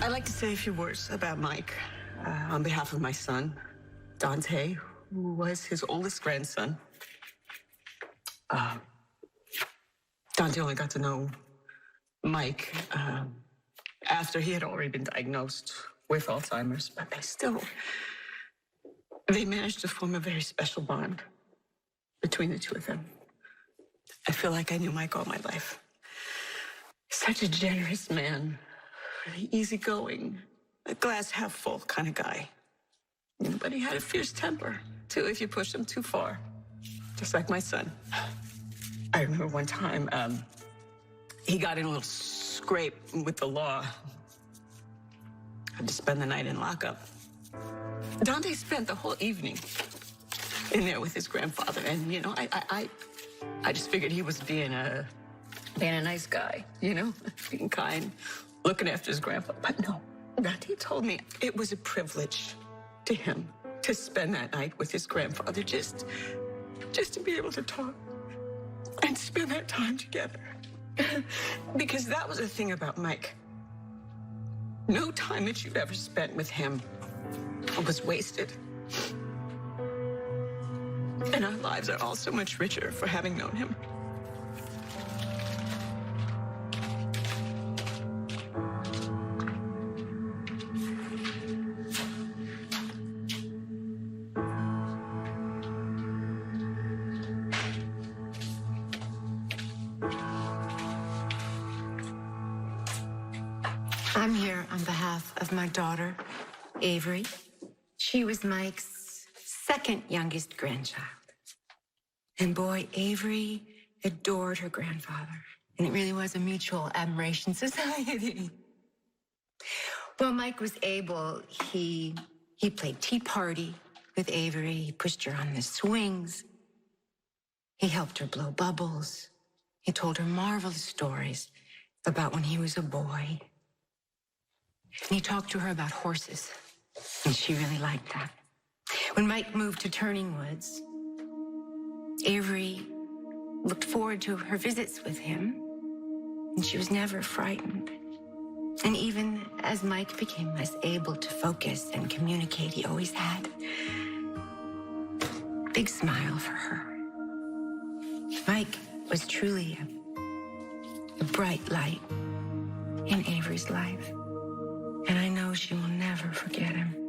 I'd like to say a few words about Mike on behalf of my son, Dante, who was his oldest grandson. Dante only got to know Mike after he had already been diagnosed with Alzheimer's, but they managed to form a very special bond between the two of them. I feel like I knew Mike all my life. Such a generous man, easygoing, a glass half full kind of guy. But he had a fierce temper, too, if you pushed him too far, just like my son. I remember one time, he got in a little scrape with the law. Had to spend the night in lockup. Dante spent the whole evening in there with his grandfather, and I just figured he was being a nice guy, being kind, looking after his grandfather. But no, Dante told me it was a privilege to him to spend that night with his grandfather, just to be able to talk and spend that time together. Because that was the thing about Mike. No time that you've ever spent with him was wasted. And our lives are all so much richer for having known him. I'm here on behalf of my daughter, Avery. She was Mike's second youngest grandchild. And boy, Avery adored her grandfather. And it really was a mutual admiration society. While Mike was able, he played tea party with Avery. He pushed her on the swings. He helped her blow bubbles. He told her marvelous stories about when he was a boy. And he talked to her about horses, and she really liked that. When Mike moved to Turning Woods, Avery looked forward to her visits with him, and she was never frightened. And even as Mike became less able to focus and communicate, he always had a big smile for her. Mike was truly a bright light in Avery's life. And I know she will never forget him.